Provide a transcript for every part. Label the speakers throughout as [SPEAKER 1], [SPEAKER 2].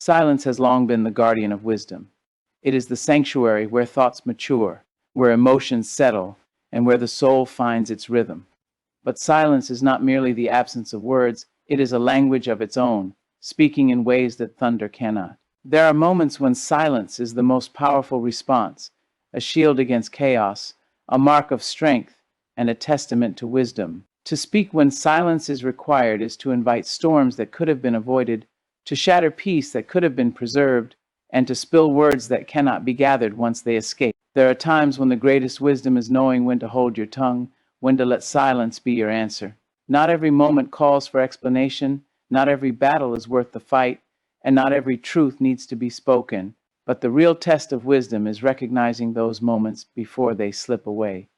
[SPEAKER 1] Silence has long been the guardian of wisdom. It is the sanctuary where thoughts mature, where emotions settle, and where the soul finds its rhythm. But silence is not merely the absence of words, it is a language of its own, speaking in ways that thunder cannot. There are moments when silence is the most powerful response, a shield against chaos, a mark of strength, and a testament to wisdom. To speak when silence is required is to invite storms that could have been avoided, to shatter peace that could have been preserved, and to spill words that cannot be gathered once they escape. There are times when the greatest wisdom is knowing when to hold your tongue, when to let silence be your answer. Not every moment calls for explanation, not every battle is worth the fight, and not every truth needs to be spoken. But the real test of wisdom is recognizing those moments before they slip away.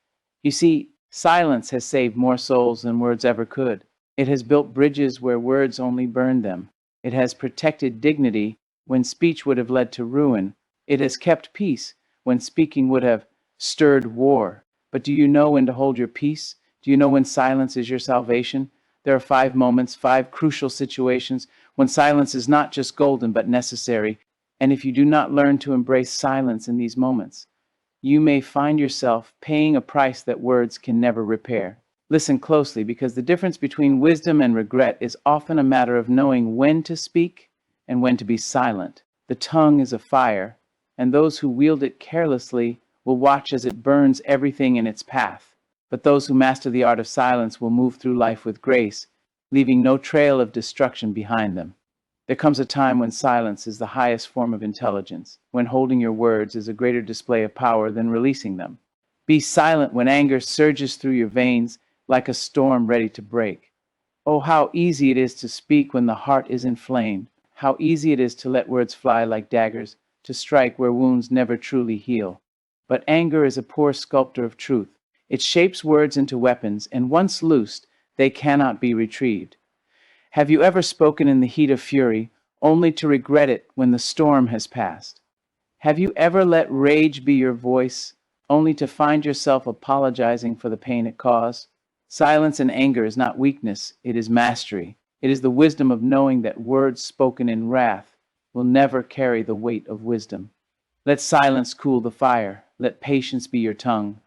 [SPEAKER 1] You see, silence has saved more souls than words ever could. It has built bridges where words only burned them. It has protected dignity when speech would have led to ruin. It has kept peace when speaking would have stirred war. But do you know when to hold your peace? Do you know when silence is your salvation? There are 5 moments, 5 crucial situations when silence is not just golden but necessary. And if you do not learn to embrace silence in these moments, you may find yourself paying a price that words can never repair. Listen closely, because the difference between wisdom and regret is often a matter of knowing when to speak and when to be silent. The tongue is a fire, and those who wield it carelessly will watch as it burns everything in its path. But those who master the art of silence will move through life with grace, leaving no trail of destruction behind them. There comes a time when silence is the highest form of intelligence, when holding your words is a greater display of power than releasing them. Be silent when anger surges through your veins like a storm ready to break. Oh, how easy it is to speak when the heart is inflamed. How easy it is to let words fly like daggers, to strike where wounds never truly heal. But anger is a poor sculptor of truth. It shapes words into weapons, and once loosed, they cannot be retrieved. Have you ever spoken in the heat of fury, only to regret it when the storm has passed? Have you ever let rage be your voice, only to find yourself apologizing for the pain it caused? Silence and anger is not weakness, it is mastery. It is the wisdom of knowing that words spoken in wrath will never carry the weight of wisdom. Let silence cool the fire. Let patience be your tongue.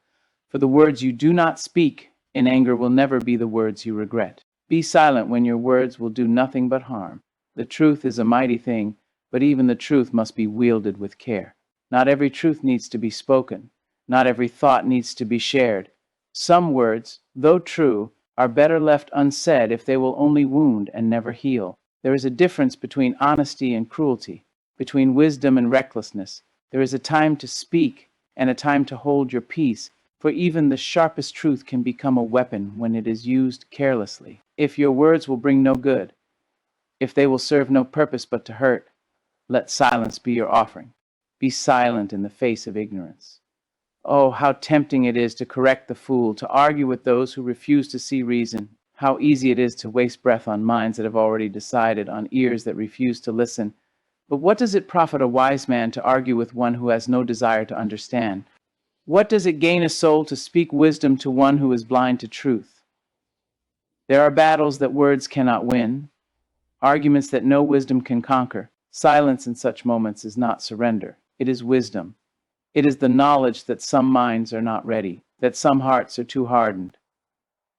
[SPEAKER 1] For the words you do not speak in anger will never be the words you regret. Be silent when your words will do nothing but harm. The truth is a mighty thing, but even the truth must be wielded with care. Not every truth needs to be spoken. Not every thought needs to be shared. Some words, though true, are better left unsaid if they will only wound and never heal. There is a difference between honesty and cruelty, between wisdom and recklessness. There is a time to speak and a time to hold your peace, for even the sharpest truth can become a weapon when it is used carelessly. If your words will bring no good, if they will serve no purpose but to hurt, let silence be your offering. Be silent in the face of ignorance. Oh, how tempting it is to correct the fool, to argue with those who refuse to see reason. How easy it is to waste breath on minds that have already decided, on ears that refuse to listen. But what does it profit a wise man to argue with one who has no desire to understand? What does it gain a soul to speak wisdom to one who is blind to truth? There are battles that words cannot win, arguments that no wisdom can conquer. Silence in such moments is not surrender. It is wisdom. It is the knowledge that some minds are not ready, that some hearts are too hardened,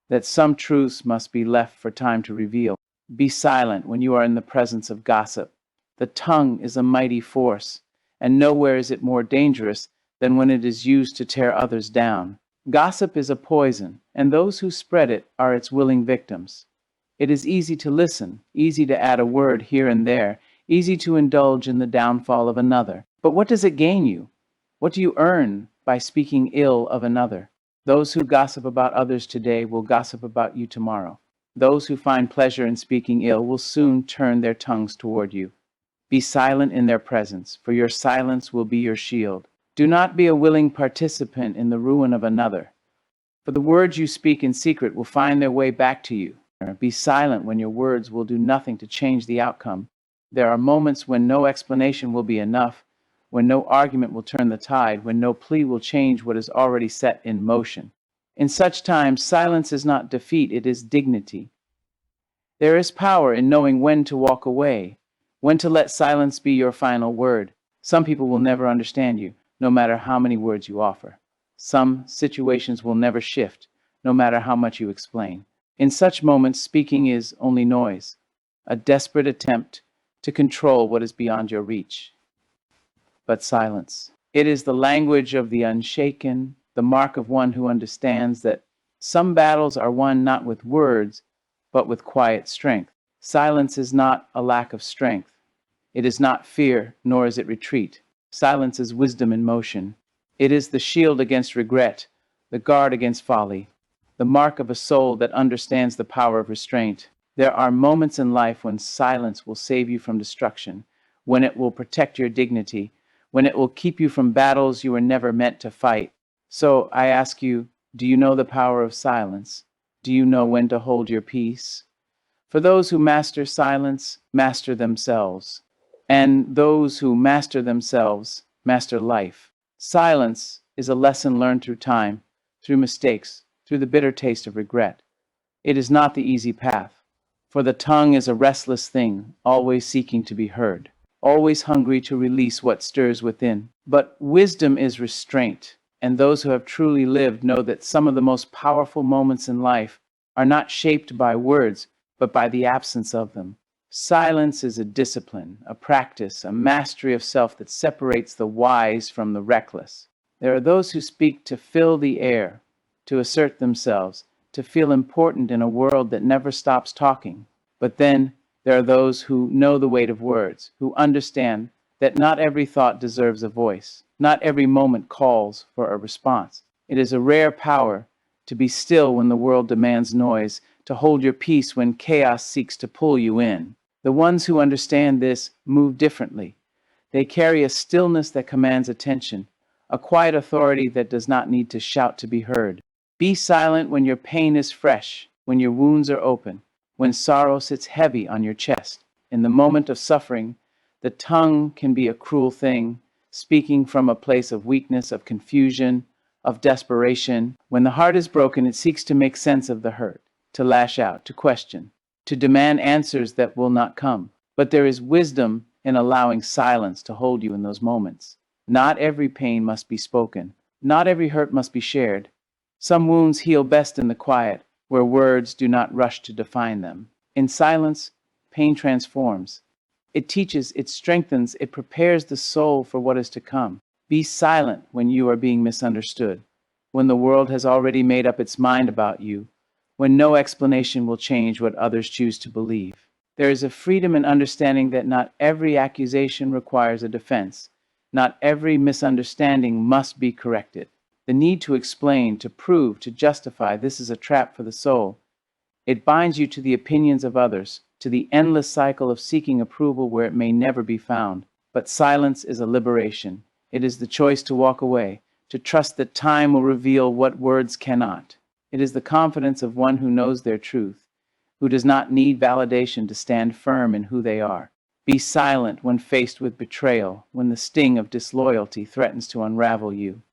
[SPEAKER 1] that some truths must be left for time to reveal. Be silent when you are in the presence of gossip. The tongue is a mighty force, and nowhere is it more dangerous than when it is used to tear others down. Gossip is a poison, and those who spread it are its willing victims. It is easy to listen, easy to add a word here and there, easy to indulge in the downfall of another. But what does it gain you? What do you earn by speaking ill of another? Those who gossip about others today will gossip about you tomorrow. Those who find pleasure in speaking ill will soon turn their tongues toward you. Be silent in their presence, for your silence will be your shield. Do not be a willing participant in the ruin of another, for the words you speak in secret will find their way back to you. Be silent when your words will do nothing to change the outcome. There are moments when no explanation will be enough, when no argument will turn the tide, when no plea will change what is already set in motion. In such times, silence is not defeat, it is dignity. There is power in knowing when to walk away, When to let silence be your final word. Some people will never understand you, no matter how many words you offer. Some situations will never shift, no matter how much you explain. In such moments, speaking is only noise, a desperate attempt to control what is beyond your reach. But silence. It is the language of the unshaken, the mark of one who understands that some battles are won not with words, but with quiet strength. Silence is not a lack of strength. It is not fear, nor is it retreat. Silence is wisdom in motion. It is the shield against regret, the guard against folly, the mark of a soul that understands the power of restraint. There are moments in life when silence will save you from destruction, when it will protect your dignity, when it will keep you from battles you were never meant to fight. So I ask you, do you know the power of silence? Do you know when to hold your peace? For those who master silence, master themselves. And those who master themselves, master life. Silence is a lesson learned through time, through mistakes, through the bitter taste of regret. It is not the easy path, for the tongue is a restless thing, always seeking to be heard, always hungry to release what stirs within. But wisdom is restraint, and those who have truly lived know that some of the most powerful moments in life are not shaped by words, but by the absence of them. Silence is a discipline, a practice, a mastery of self that separates the wise from the reckless. There are those who speak to fill the air, to assert themselves, to feel important in a world that never stops talking. But then there are those who know the weight of words, who understand that not every thought deserves a voice, not every moment calls for a response. It is a rare power to be still when the world demands noise, to hold your peace when chaos seeks to pull you in. The ones who understand this move differently. They carry a stillness that commands attention, a quiet authority that does not need to shout to be heard. Be silent when your pain is fresh, when your wounds are open, when sorrow sits heavy on your chest. In the moment of suffering, the tongue can be a cruel thing, speaking from a place of weakness, of confusion, of desperation. When the heart is broken, it seeks to make sense of the hurt, to lash out, to question, to demand answers that will not come. But there is wisdom in allowing silence to hold you in those moments. Not every pain must be spoken. Not every hurt must be shared. Some wounds heal best in the quiet, where words do not rush to define them. In silence, pain transforms. It teaches, it strengthens, it prepares the soul for what is to come. Be silent when you are being misunderstood, when the world has already made up its mind about you, when no explanation will change what others choose to believe. There is a freedom in understanding that not every accusation requires a defense. Not every misunderstanding must be corrected. The need to explain, to prove, to justify, this is a trap for the soul. It binds you to the opinions of others, to the endless cycle of seeking approval where it may never be found. But silence is a liberation. It is the choice to walk away, to trust that time will reveal what words cannot. It is the confidence of one who knows their truth, who does not need validation to stand firm in who they are. Be silent when faced with betrayal, when the sting of disloyalty threatens to unravel you.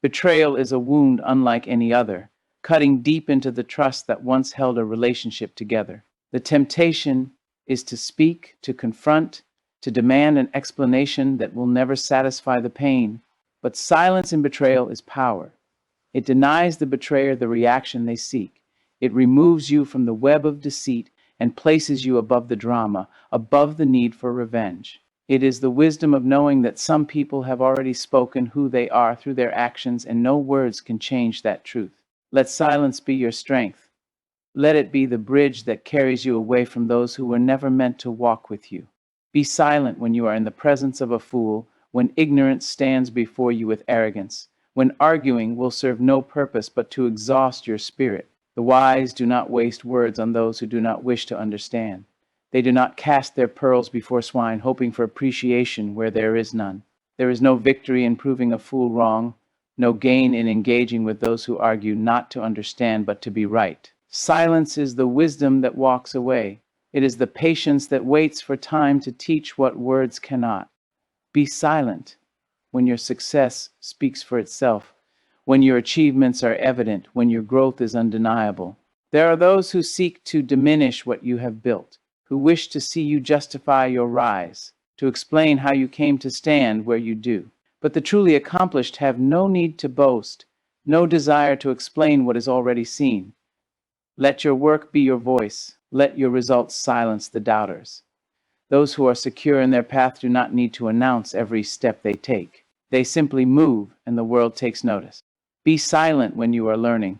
[SPEAKER 1] Betrayal is a wound unlike any other, cutting deep into the trust that once held a relationship together. The temptation is to speak, to confront, to demand an explanation that will never satisfy the pain. But silence in betrayal is power. It denies the betrayer the reaction they seek. It removes you from the web of deceit and places you above the drama, above the need for revenge. It is the wisdom of knowing that some people have already spoken who they are through their actions, and no words can change that truth. Let silence be your strength. Let it be the bridge that carries you away from those who were never meant to walk with you. Be silent when you are in the presence of a fool, when ignorance stands before you with arrogance, when arguing will serve no purpose but to exhaust your spirit. The wise do not waste words on those who do not wish to understand. They do not cast their pearls before swine, hoping for appreciation where there is none. There is no victory in proving a fool wrong, no gain in engaging with those who argue not to understand but to be right. Silence is the wisdom that walks away. It is the patience that waits for time to teach what words cannot. Be silent when your success speaks for itself, when your achievements are evident, when your growth is undeniable. There are those who seek to diminish what you have built, who wish to see you justify your rise, to explain how you came to stand where you do. But the truly accomplished have no need to boast, no desire to explain what is already seen. Let your work be your voice. Let your results silence the doubters. Those who are secure in their path do not need to announce every step they take. They simply move, and the world takes notice. Be silent when you are learning,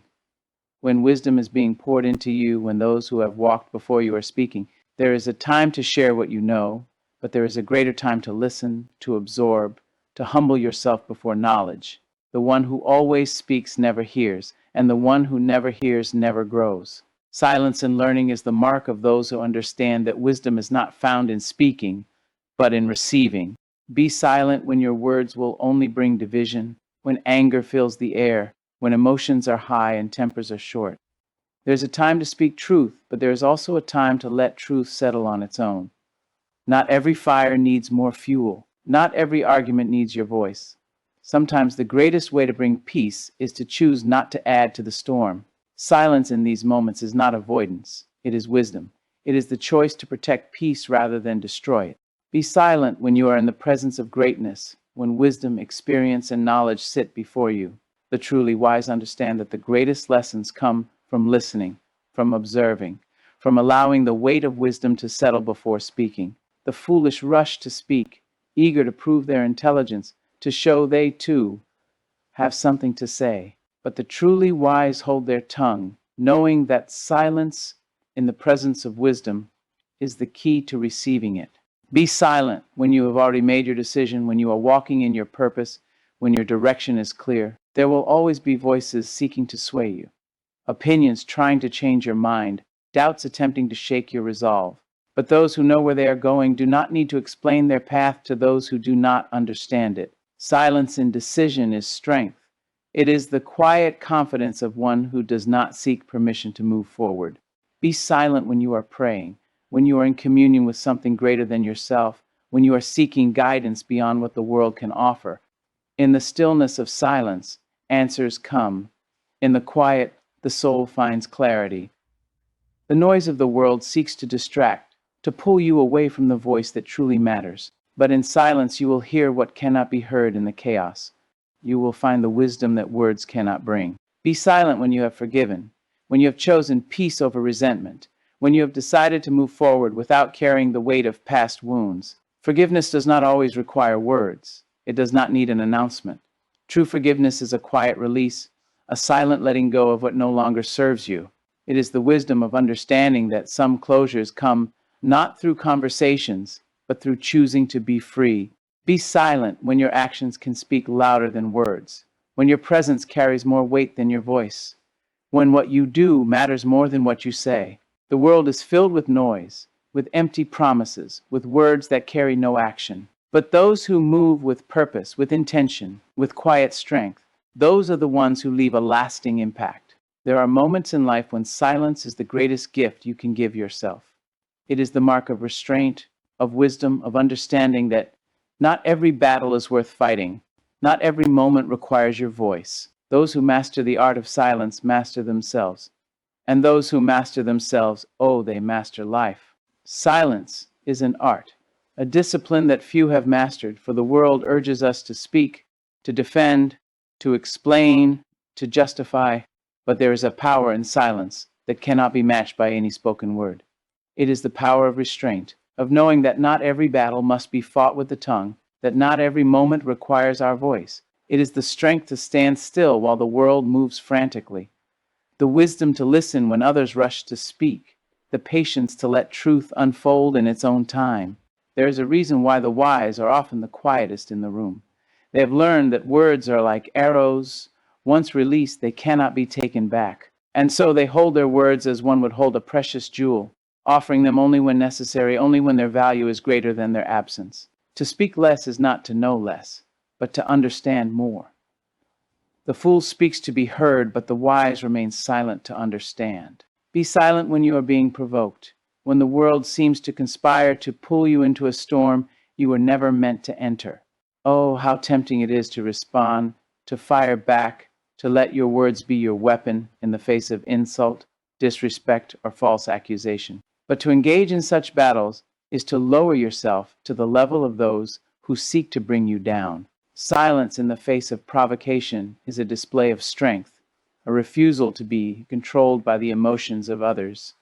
[SPEAKER 1] when wisdom is being poured into you, when those who have walked before you are speaking. There is a time to share what you know, but there is a greater time to listen, to absorb, to humble yourself before knowledge. The one who always speaks never hears, and the one who never hears never grows. Silence in learning is the mark of those who understand that wisdom is not found in speaking, but in receiving. Be silent when your words will only bring division, when anger fills the air, when emotions are high and tempers are short. There's a time to speak truth, but there is also a time to let truth settle on its own. Not every fire needs more fuel. Not every argument needs your voice. Sometimes the greatest way to bring peace is to choose not to add to the storm. Silence in these moments is not avoidance. It is wisdom. It is the choice to protect peace rather than destroy it. Be silent when you are in the presence of greatness, when wisdom, experience, and knowledge sit before you. The truly wise understand that the greatest lessons come from listening, from observing, from allowing the weight of wisdom to settle before speaking. The foolish rush to speak, eager to prove their intelligence, to show they too have something to say. But the truly wise hold their tongue, knowing that silence in the presence of wisdom is the key to receiving it. Be silent when you have already made your decision, when you are walking in your purpose, when your direction is clear. There will always be voices seeking to sway you, opinions trying to change your mind, doubts attempting to shake your resolve. But those who know where they are going do not need to explain their path to those who do not understand it. Silence in decision is strength. It is the quiet confidence of one who does not seek permission to move forward. Be silent when you are praying, when you are in communion with something greater than yourself, when you are seeking guidance beyond what the world can offer. In the stillness of silence, answers come. In the quiet, the soul finds clarity. The noise of the world seeks to distract, to pull you away from the voice that truly matters. But in silence, you will hear what cannot be heard in the chaos. You will find the wisdom that words cannot bring. Be silent when you have forgiven, when you have chosen peace over resentment, when you have decided to move forward without carrying the weight of past wounds. Forgiveness does not always require words. It does not need an announcement. True forgiveness is a quiet release, a silent letting go of what no longer serves you. It is the wisdom of understanding that some closures come not through conversations, but through choosing to be free. Be silent when your actions can speak louder than words, when your presence carries more weight than your voice, when what you do matters more than what you say. The world is filled with noise, with empty promises, with words that carry no action. But those who move with purpose, with intention, with quiet strength, those are the ones who leave a lasting impact. There are moments in life when silence is the greatest gift you can give yourself. It is the mark of restraint, of wisdom, of understanding that not every battle is worth fighting. Not every moment requires your voice. Those who master the art of silence master themselves. And those who master themselves, oh, they master life. Silence is an art, a discipline that few have mastered, for the world urges us to speak, to defend, to explain, to justify. But there is a power in silence that cannot be matched by any spoken word. It is the power of restraint, of knowing that not every battle must be fought with the tongue, that not every moment requires our voice. It is the strength to stand still while the world moves frantically, the wisdom to listen when others rush to speak, the patience to let truth unfold in its own time. There is a reason why the wise are often the quietest in the room. They have learned that words are like arrows. Once released, they cannot be taken back. And so they hold their words as one would hold a precious jewel, offering them only when necessary, only when their value is greater than their absence. To speak less is not to know less, but to understand more. The fool speaks to be heard, but the wise remains silent to understand. Be silent when you are being provoked. When the world seems to conspire to pull you into a storm you were never meant to enter. Oh, how tempting it is to respond, to fire back, to let your words be your weapon in the face of insult, disrespect, or false accusation. But to engage in such battles is to lower yourself to the level of those who seek to bring you down. Silence in the face of provocation is a display of strength, a refusal to be controlled by the emotions of others.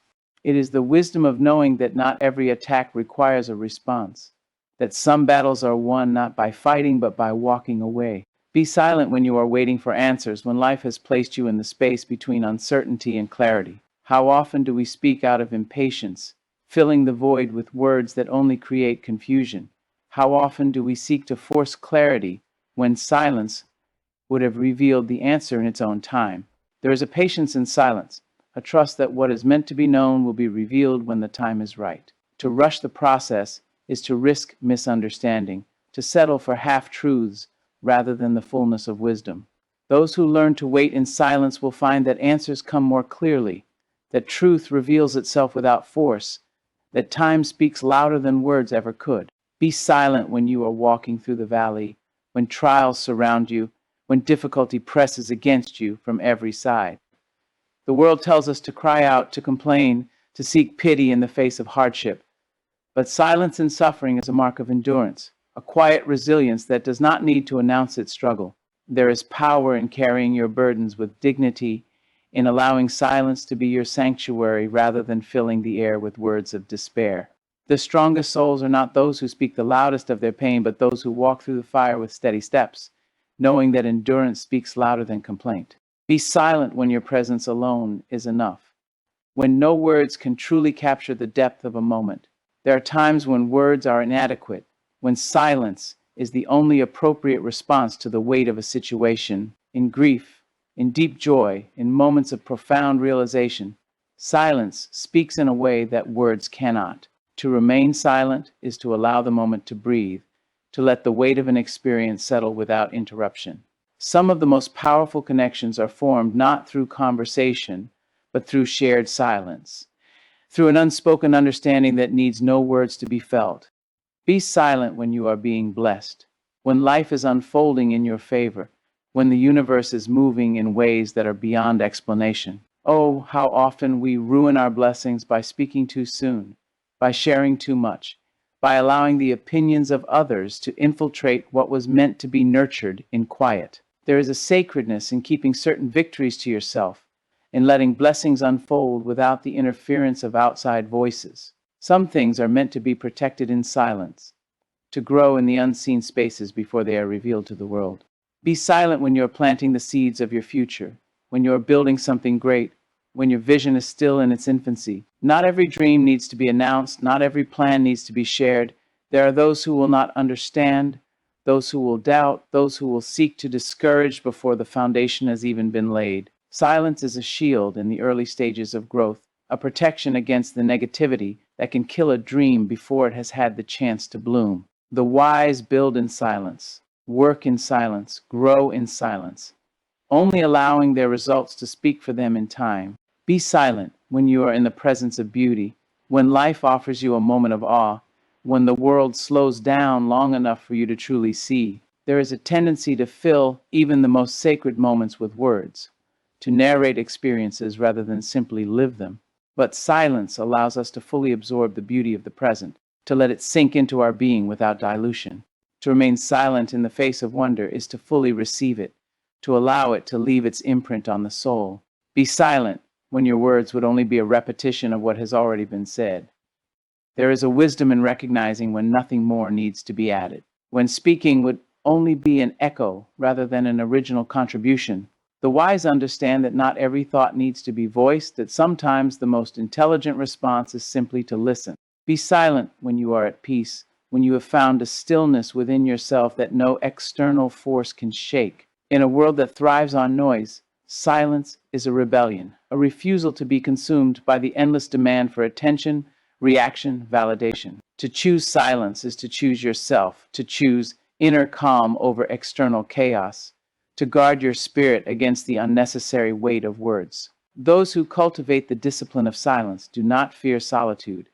[SPEAKER 1] It is the wisdom of knowing that not every attack requires a response, that some battles are won not by fighting but by walking away. Be silent when you are waiting for answers, when life has placed you in the space between uncertainty and clarity. How often do we speak out of impatience, filling the void with words that only create confusion? How often do we seek to force clarity when silence would have revealed the answer in its own time? There is a patience in silence, a trust that what is meant to be known will be revealed when the time is right. To rush the process is to risk misunderstanding, to settle for half-truths rather than the fullness of wisdom. Those who learn to wait in silence will find that answers come more clearly, that truth reveals itself without force, that time speaks louder than words ever could. Be silent when you are walking through the valley, when trials surround you, when difficulty presses against you from every side. The world tells us to cry out, to complain, to seek pity in the face of hardship. But silence in suffering is a mark of endurance, a quiet resilience that does not need to announce its struggle. There is power in carrying your burdens with dignity, in allowing silence to be your sanctuary rather than filling the air with words of despair. The strongest souls are not those who speak the loudest of their pain, but those who walk through the fire with steady steps, knowing that endurance speaks louder than complaint. Be silent when your presence alone is enough, when no words can truly capture the depth of a moment. There are times when words are inadequate, when silence is the only appropriate response to the weight of a situation. In grief, in deep joy, in moments of profound realization, silence speaks in a way that words cannot. To remain silent is to allow the moment to breathe, to let the weight of an experience settle without interruption. Some of the most powerful connections are formed not through conversation, but through shared silence, through an unspoken understanding that needs no words to be felt. Be silent when you are being blessed, when life is unfolding in your favor, when the universe is moving in ways that are beyond explanation. Oh, how often we ruin our blessings by speaking too soon, by sharing too much, by allowing the opinions of others to infiltrate what was meant to be nurtured in quiet. There is a sacredness in keeping certain victories to yourself, in letting blessings unfold without the interference of outside voices. Some things are meant to be protected in silence, to grow in the unseen spaces before they are revealed to the world. Be silent when you're planting the seeds of your future, when you're building something great, when your vision is still in its infancy. Not every dream needs to be announced, not every plan needs to be shared. There are those who will not understand, those who will doubt, those who will seek to discourage before the foundation has even been laid. Silence is a shield in the early stages of growth, a protection against the negativity that can kill a dream before it has had the chance to bloom. The wise build in silence, work in silence, grow in silence, only allowing their results to speak for them in time. Be silent when you are in the presence of beauty, when life offers you a moment of awe, when the world slows down long enough for you to truly see. There is a tendency to fill even the most sacred moments with words, to narrate experiences rather than simply live them. But silence allows us to fully absorb the beauty of the present, to let it sink into our being without dilution. To remain silent in the face of wonder is to fully receive it, to allow it to leave its imprint on the soul. Be silent when your words would only be a repetition of what has already been said. There is a wisdom in recognizing when nothing more needs to be added, when speaking would only be an echo rather than an original contribution. The wise understand that not every thought needs to be voiced, that sometimes the most intelligent response is simply to listen. Be silent when you are at peace, when you have found a stillness within yourself that no external force can shake. In a world that thrives on noise, silence is a rebellion, a refusal to be consumed by the endless demand for attention, reaction, validation. To choose silence is to choose yourself, to choose inner calm over external chaos, to guard your spirit against the unnecessary weight of words. Those who cultivate the discipline of silence do not fear solitude,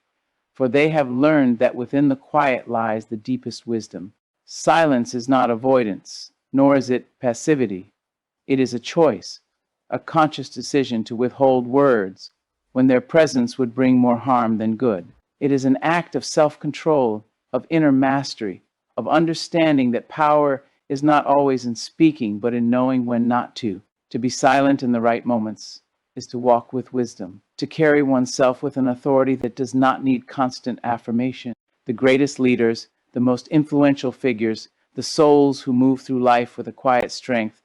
[SPEAKER 1] for they have learned that within the quiet lies the deepest wisdom. Silence is not avoidance, nor is it passivity. It is a choice, a conscious decision to withhold words when their presence would bring more harm than good. It is an act of self-control, of inner mastery, of understanding that power is not always in speaking, but in knowing when not to. To be silent in the right moments is to walk with wisdom, to carry oneself with an authority that does not need constant affirmation. The greatest leaders, the most influential figures, the souls who move through life with a quiet strength,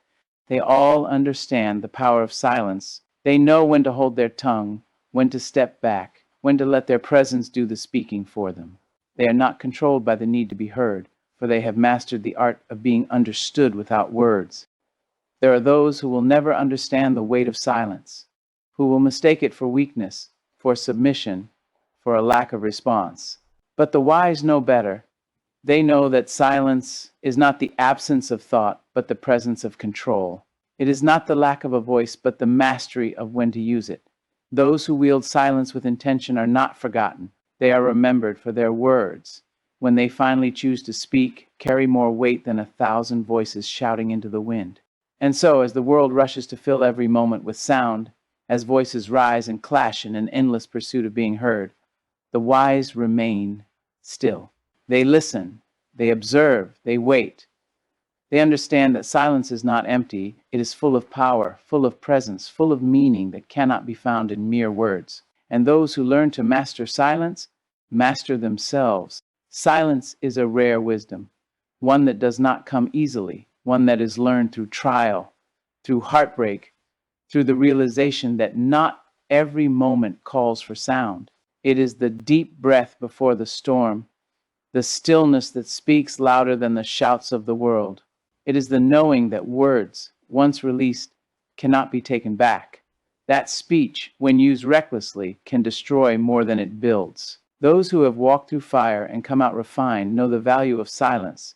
[SPEAKER 1] they all understand the power of silence. They know when to hold their tongue, when to step back, when to let their presence do the speaking for them. They are not controlled by the need to be heard, for they have mastered the art of being understood without words. There are those who will never understand the weight of silence, who will mistake it for weakness, for submission, for a lack of response. But the wise know better. They know that silence is not the absence of thought, but the presence of control. It is not the lack of a voice, but the mastery of when to use it. Those who wield silence with intention are not forgotten. They are remembered, for their words, when they finally choose to speak, carry more weight than 1,000 voices shouting into the wind. And so, as the world rushes to fill every moment with sound, as voices rise and clash in an endless pursuit of being heard, the wise remain still. They listen, they observe, they wait. They understand that silence is not empty, it is full of power, full of presence, full of meaning that cannot be found in mere words. And those who learn to master silence, master themselves. Silence is a rare wisdom, one that does not come easily, one that is learned through trial, through heartbreak, through the realization that not every moment calls for sound. It is the deep breath before the storm, the stillness that speaks louder than the shouts of the world. It is the knowing that words, once released, cannot be taken back. That speech, when used recklessly, can destroy more than it builds. Those who have walked through fire and come out refined know the value of silence,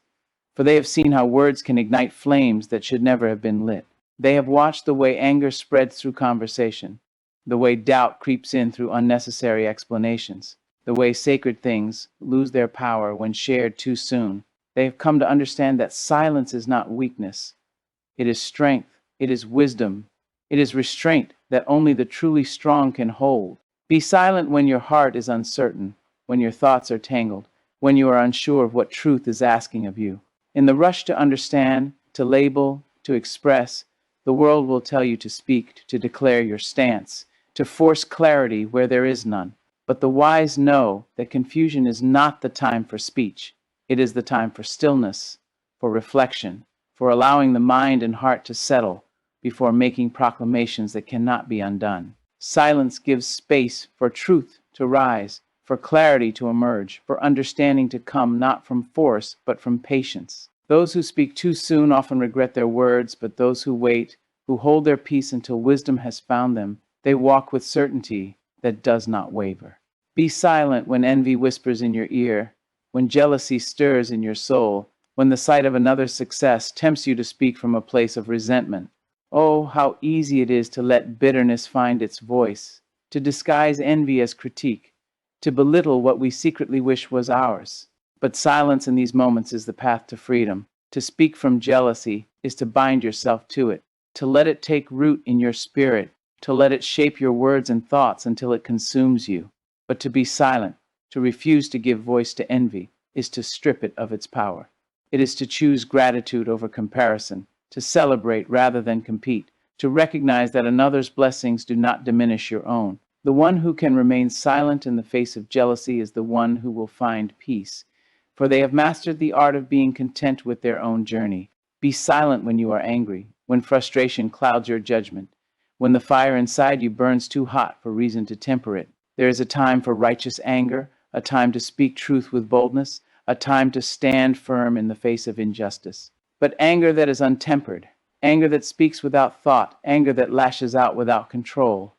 [SPEAKER 1] for they have seen how words can ignite flames that should never have been lit. They have watched the way anger spreads through conversation, the way doubt creeps in through unnecessary explanations, the way sacred things lose their power when shared too soon. They have come to understand that silence is not weakness. It is strength. It is wisdom. It is restraint that only the truly strong can hold. Be silent when your heart is uncertain, when your thoughts are tangled, when you are unsure of what truth is asking of you. In the rush to understand, to label, to express, the world will tell you to speak, to declare your stance, to force clarity where there is none. But the wise know that confusion is not the time for speech. It is the time for stillness, for reflection, for allowing the mind and heart to settle before making proclamations that cannot be undone. Silence gives space for truth to rise, for clarity to emerge, for understanding to come not from force, but from patience. Those who speak too soon often regret their words, but those who wait, who hold their peace until wisdom has found them, they walk with certainty that does not waver. Be silent when envy whispers in your ear, when jealousy stirs in your soul, when the sight of another's success tempts you to speak from a place of resentment. Oh, how easy it is to let bitterness find its voice, to disguise envy as critique, to belittle what we secretly wish was ours. But silence in these moments is the path to freedom. To speak from jealousy is to bind yourself to it, to let it take root in your spirit, to let it shape your words and thoughts until it consumes you. But to be silent, to refuse to give voice to envy, is to strip it of its power. It is to choose gratitude over comparison, to celebrate rather than compete, to recognize that another's blessings do not diminish your own. The one who can remain silent in the face of jealousy is the one who will find peace, for they have mastered the art of being content with their own journey. Be silent when you are angry, when frustration clouds your judgment, when the fire inside you burns too hot for reason to temper it. There is a time for righteous anger, a time to speak truth with boldness, a time to stand firm in the face of injustice. But anger that is untempered, anger that speaks without thought, anger that lashes out without control,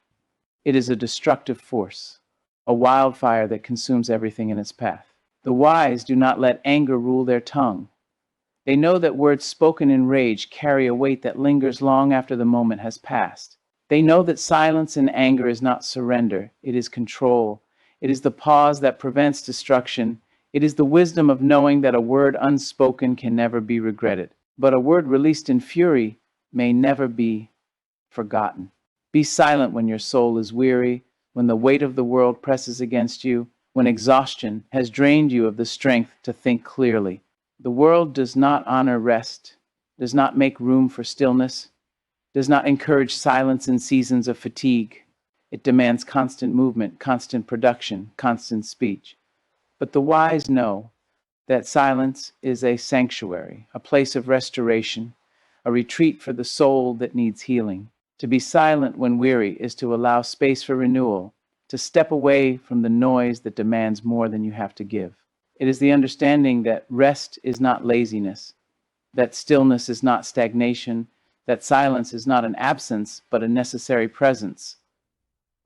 [SPEAKER 1] it is a destructive force, a wildfire that consumes everything in its path. The wise do not let anger rule their tongue. They know that words spoken in rage carry a weight that lingers long after the moment has passed. They know that silence in anger is not surrender, it is control. It is the pause that prevents destruction. It is the wisdom of knowing that a word unspoken can never be regretted, but a word released in fury may never be forgotten. Be silent when your soul is weary, when the weight of the world presses against you, when exhaustion has drained you of the strength to think clearly. The world does not honor rest, does not make room for stillness, does not encourage silence in seasons of fatigue. It demands constant movement, constant production, constant speech. But the wise know that silence is a sanctuary, a place of restoration, a retreat for the soul that needs healing. To be silent when weary is to allow space for renewal, to step away from the noise that demands more than you have to give. It is the understanding that rest is not laziness, that stillness is not stagnation, that silence is not an absence, but a necessary presence,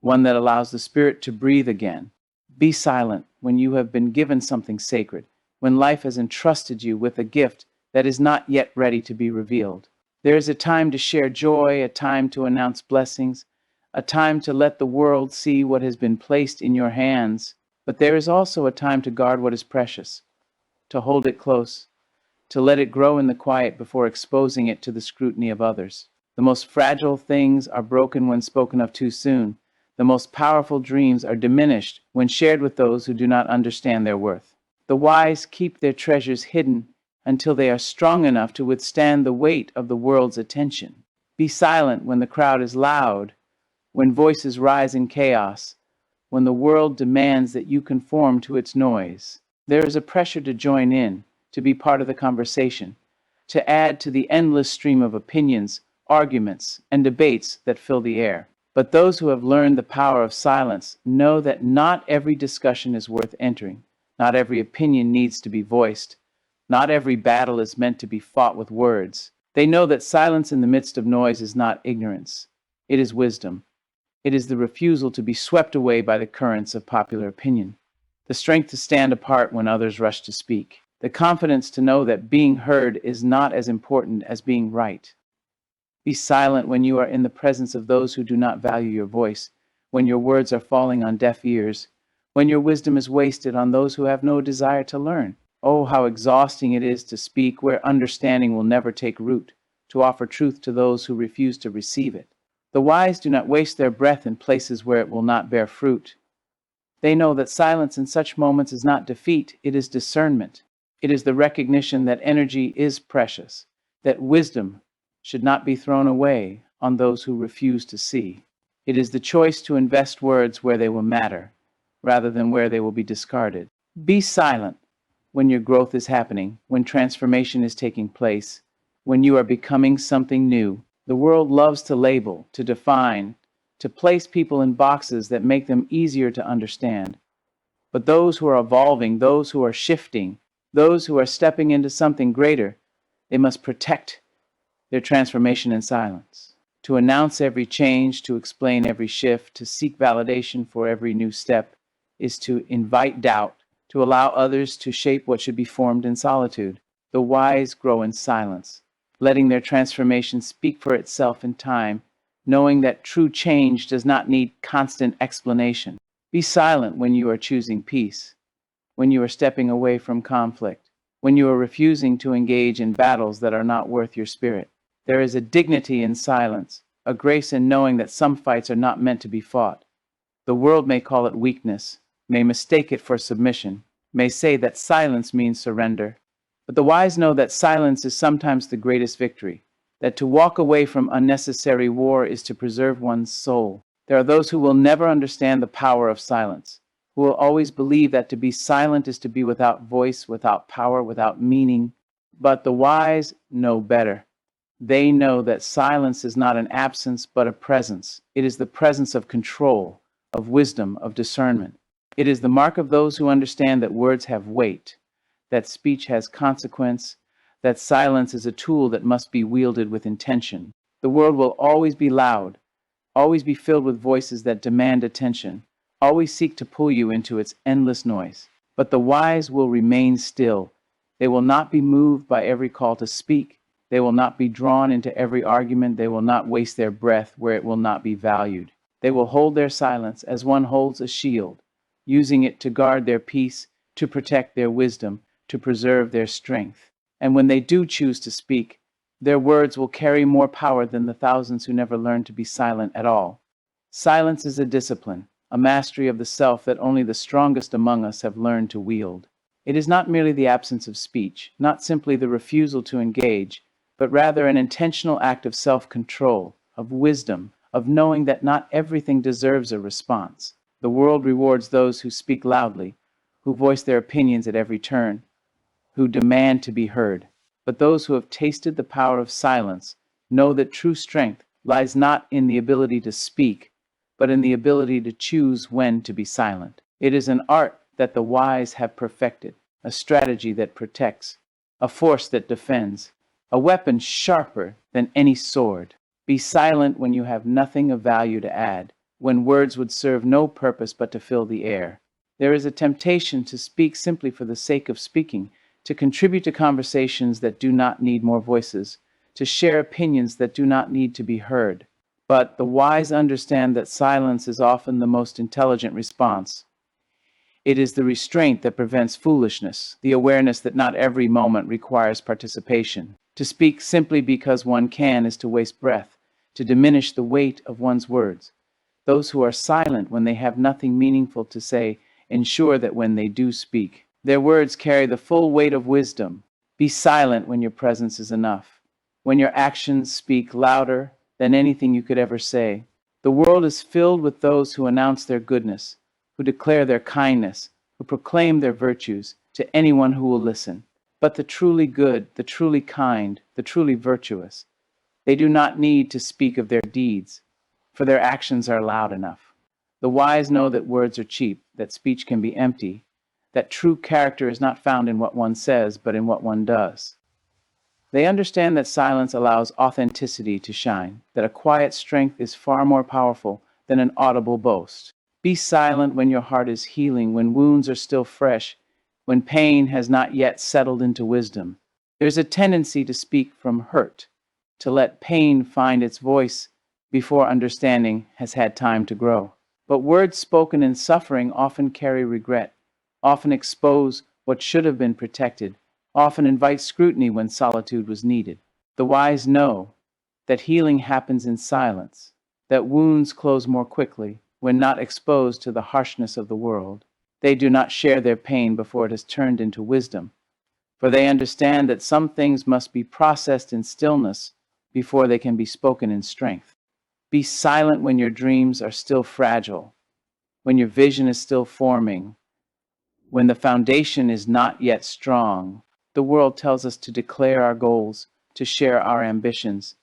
[SPEAKER 1] one that allows the spirit to breathe again. Be silent when you have been given something sacred, when life has entrusted you with a gift that is not yet ready to be revealed. There is a time to share joy, a time to announce blessings, a time to let the world see what has been placed in your hands. But there is also a time to guard what is precious, to hold it close, to let it grow in the quiet before exposing it to the scrutiny of others. The most fragile things are broken when spoken of too soon. The most powerful dreams are diminished when shared with those who do not understand their worth. The wise keep their treasures hidden until they are strong enough to withstand the weight of the world's attention. Be silent when the crowd is loud, when voices rise in chaos, when the world demands that you conform to its noise. There is a pressure to join in, to be part of the conversation, to add to the endless stream of opinions, arguments, and debates that fill the air. But those who have learned the power of silence know that not every discussion is worth entering, not every opinion needs to be voiced, not every battle is meant to be fought with words. They know that silence in the midst of noise is not ignorance, it is wisdom. It is the refusal to be swept away by the currents of popular opinion, the strength to stand apart when others rush to speak, the confidence to know that being heard is not as important as being right. Be silent when you are in the presence of those who do not value your voice, when your words are falling on deaf ears, when your wisdom is wasted on those who have no desire to learn. Oh, how exhausting it is to speak where understanding will never take root, to offer truth to those who refuse to receive it. The wise do not waste their breath in places where it will not bear fruit. They know that silence in such moments is not defeat, it is discernment. It is the recognition that energy is precious, that wisdom should not be thrown away on those who refuse to see. It is the choice to invest words where they will matter, rather than where they will be discarded. Be silent when your growth is happening, when transformation is taking place, when you are becoming something new. The world loves to label, to define, to place people in boxes that make them easier to understand. But those who are evolving, those who are shifting, those who are stepping into something greater, they must protect their transformation in silence. To announce every change, to explain every shift, to seek validation for every new step, is to invite doubt, to allow others to shape what should be formed in solitude. The wise grow in silence, letting their transformation speak for itself in time, knowing that true change does not need constant explanation. Be silent when you are choosing peace, when you are stepping away from conflict, when you are refusing to engage in battles that are not worth your spirit. There is a dignity in silence, a grace in knowing that some fights are not meant to be fought. The world may call it weakness, may mistake it for submission, may say that silence means surrender. But the wise know that silence is sometimes the greatest victory, that to walk away from unnecessary war is to preserve one's soul. There are those who will never understand the power of silence, who will always believe that to be silent is to be without voice, without power, without meaning. But the wise know better. They know that silence is not an absence, but a presence. It is the presence of control, of wisdom, of discernment. It is the mark of those who understand that words have weight, that speech has consequence, that silence is a tool that must be wielded with intention. The world will always be loud, always be filled with voices that demand attention, always seek to pull you into its endless noise. But the wise will remain still. They will not be moved by every call to speak. They will not be drawn into every argument. They will not waste their breath where it will not be valued. They will hold their silence as one holds a shield, using it to guard their peace, to protect their wisdom, to preserve their strength. And when they do choose to speak, their words will carry more power than the thousands who never learned to be silent at all. Silence is a discipline, a mastery of the self that only the strongest among us have learned to wield. It is not merely the absence of speech, not simply the refusal to engage, but rather an intentional act of self-control, of wisdom, of knowing that not everything deserves a response. The world rewards those who speak loudly, who voice their opinions at every turn, who demand to be heard. But those who have tasted the power of silence know that true strength lies not in the ability to speak, but in the ability to choose when to be silent. It is an art that the wise have perfected, a strategy that protects, a force that defends, a weapon sharper than any sword. Be silent when you have nothing of value to add, when words would serve no purpose but to fill the air. There is a temptation to speak simply for the sake of speaking, to contribute to conversations that do not need more voices, to share opinions that do not need to be heard. But the wise understand that silence is often the most intelligent response. It is the restraint that prevents foolishness, the awareness that not every moment requires participation. To speak simply because one can is to waste breath, to diminish the weight of one's words. Those who are silent when they have nothing meaningful to say ensure that when they do speak, their words carry the full weight of wisdom. Be silent when your presence is enough, when your actions speak louder than anything you could ever say. The world is filled with those who announce their goodness, who declare their kindness, who proclaim their virtues to anyone who will listen. But the truly good, the truly kind, the truly virtuous, they do not need to speak of their deeds, for their actions are loud enough. The wise know that words are cheap, that speech can be empty, that true character is not found in what one says, but in what one does. They understand that silence allows authenticity to shine, that a quiet strength is far more powerful than an audible boast. Be silent when your heart is healing, when wounds are still fresh, when pain has not yet settled into wisdom. There's a tendency to speak from hurt, to let pain find its voice before understanding has had time to grow. But words spoken in suffering often carry regret, often expose what should have been protected, often invite scrutiny when solitude was needed. The wise know that healing happens in silence, that wounds close more quickly when not exposed to the harshness of the world. They do not share their pain before it has turned into wisdom, for they understand that some things must be processed in stillness before they can be spoken in strength. Be silent when your dreams are still fragile, when your vision is still forming, when the foundation is not yet strong. The world tells us to declare our goals, to share our ambitions,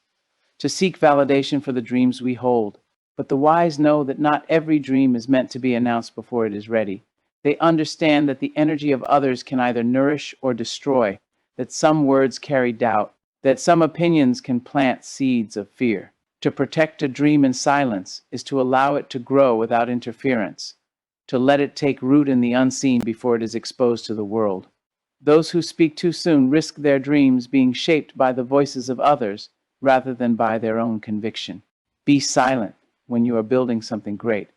[SPEAKER 1] to seek validation for the dreams we hold. But the wise know that not every dream is meant to be announced before it is ready. They understand that the energy of others can either nourish or destroy, that some words carry doubt, that some opinions can plant seeds of fear. To protect a dream in silence is to allow it to grow without interference, to let it take root in the unseen before it is exposed to the world. Those who speak too soon risk their dreams being shaped by the voices of others rather than by their own conviction. Be silent when you are building something great,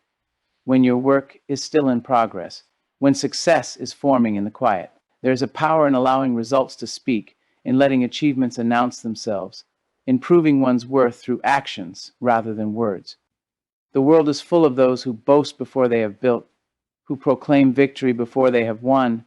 [SPEAKER 1] when your work is still in progress, when success is forming in the quiet. There is a power in allowing results to speak, in letting achievements announce themselves, in proving one's worth through actions rather than words. The world is full of those who boast before they have built, who proclaim victory before they have won,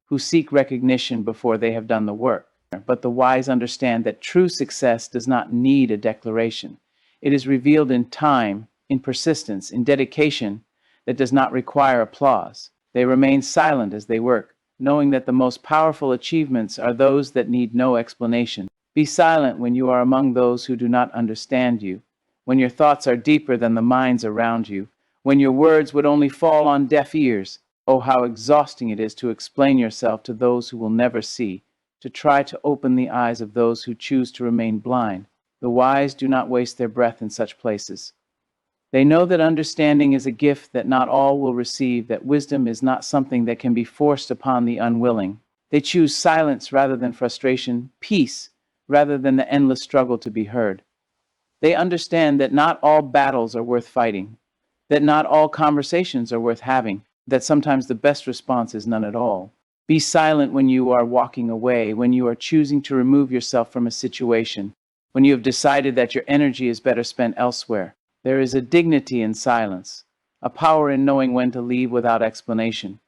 [SPEAKER 1] who seek recognition before they have done the work. But the wise understand that true success does not need a declaration. It is revealed in time, in persistence, in dedication that does not require applause. They remain silent as they work, knowing that the most powerful achievements are those that need no explanation. Be silent when you are among those who do not understand you, when your thoughts are deeper than the minds around you, when your words would only fall on deaf ears. Oh, how exhausting it is to explain yourself to those who will never see, to try to open the eyes of those who choose to remain blind. The wise do not waste their breath in such places. They know that understanding is a gift that not all will receive, that wisdom is not something that can be forced upon the unwilling. They choose silence rather than frustration, peace rather than the endless struggle to be heard. They understand that not all battles are worth fighting, that not all conversations are worth having, that sometimes the best response is none at all. Be silent when you are walking away, when you are choosing to remove yourself from a situation, when you have decided that your energy is better spent elsewhere. There is a dignity in silence, a power in knowing when to leave without explanation.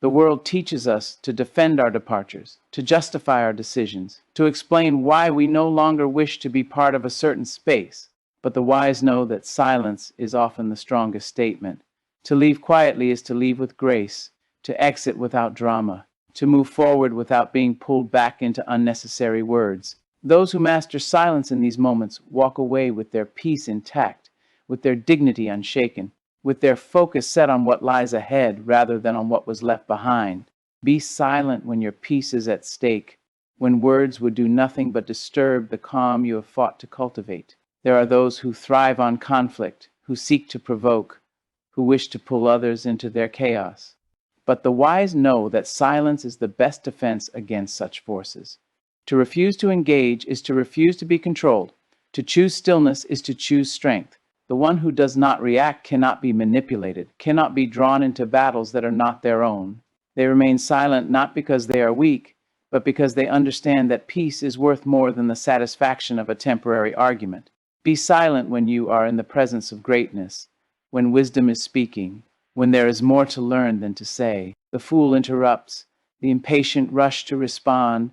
[SPEAKER 1] The world teaches us to defend our departures, to justify our decisions, to explain why we no longer wish to be part of a certain space. But the wise know that silence is often the strongest statement. To leave quietly is to leave with grace, to exit without drama, to move forward without being pulled back into unnecessary words. Those who master silence in these moments walk away with their peace intact, with their dignity unshaken, with their focus set on what lies ahead rather than on what was left behind. Be silent when your peace is at stake, when words would do nothing but disturb the calm you have fought to cultivate. There are those who thrive on conflict, who seek to provoke, who wish to pull others into their chaos. But the wise know that silence is the best defense against such forces. To refuse to engage is to refuse to be controlled. To choose stillness is to choose strength. The one who does not react cannot be manipulated, cannot be drawn into battles that are not their own. They remain silent not because they are weak, but because they understand that peace is worth more than the satisfaction of a temporary argument. Be silent when you are in the presence of greatness, when wisdom is speaking, when there is more to learn than to say. The fool interrupts, the impatient rush to respond,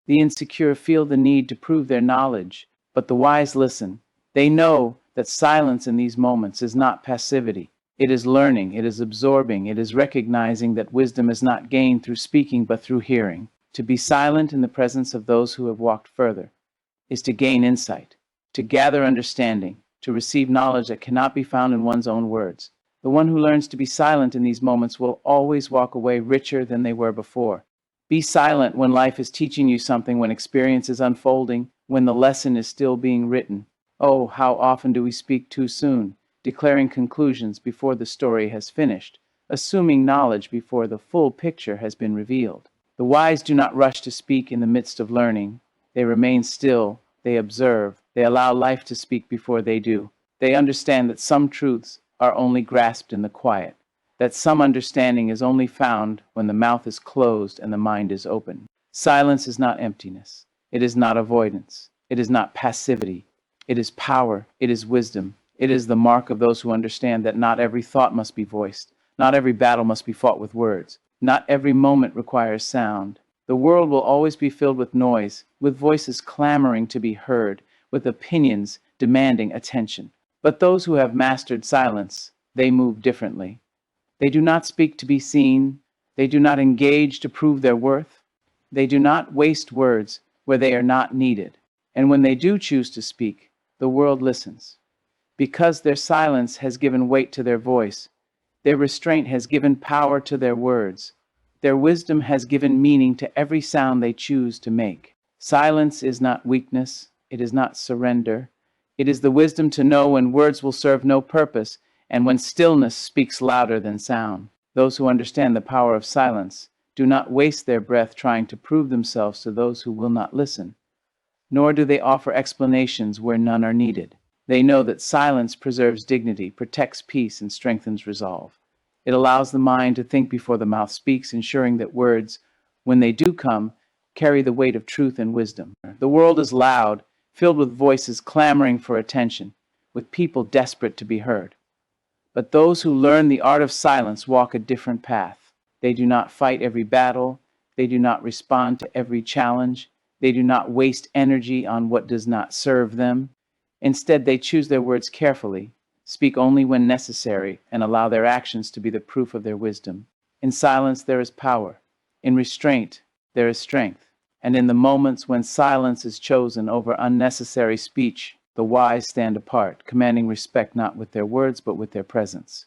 [SPEAKER 1] the insecure feel the need to prove their knowledge, but the wise listen. They know that silence in these moments is not passivity. It is learning, it is absorbing, it is recognizing that wisdom is not gained through speaking but through hearing. To be silent in the presence of those who have walked further is to gain insight, to gather understanding, to receive knowledge that cannot be found in one's own words. The one who learns to be silent in these moments will always walk away richer than they were before. Be silent when life is teaching you something, when experience is unfolding, when the lesson is still being written. Oh, how often do we speak too soon, declaring conclusions before the story has finished, assuming knowledge before the full picture has been revealed. The wise do not rush to speak in the midst of learning. They remain still, they observe, they allow life to speak before they do. They understand that some truths are only grasped in the quiet, that some understanding is only found when the mouth is closed and the mind is open. Silence is not emptiness. It is not avoidance. It is not passivity. It is power. It is wisdom. It is the mark of those who understand that not every thought must be voiced. Not every battle must be fought with words. Not every moment requires sound. The world will always be filled with noise, with voices clamoring to be heard, with opinions demanding attention. But those who have mastered silence, they move differently. They do not speak to be seen. They do not engage to prove their worth. They do not waste words where they are not needed. And when they do choose to speak, the world listens. Because their silence has given weight to their voice, their restraint has given power to their words. Their wisdom has given meaning to every sound they choose to make. Silence is not weakness. It is not surrender. It is the wisdom to know when words will serve no purpose and when stillness speaks louder than sound. Those who understand the power of silence do not waste their breath trying to prove themselves to those who will not listen, nor do they offer explanations where none are needed. They know that silence preserves dignity, protects peace, and strengthens resolve. It allows the mind to think before the mouth speaks, ensuring that words, when they do come, carry the weight of truth and wisdom. The world is loud, filled with voices clamoring for attention, with people desperate to be heard. But those who learn the art of silence walk a different path. They do not fight every battle. They do not respond to every challenge. They do not waste energy on what does not serve them. Instead, they choose their words carefully, speak only when necessary, and allow their actions to be the proof of their wisdom. In silence, there is power. In restraint, there is strength. And in the moments when silence is chosen over unnecessary speech, the wise stand apart, commanding respect not with their words but with their presence.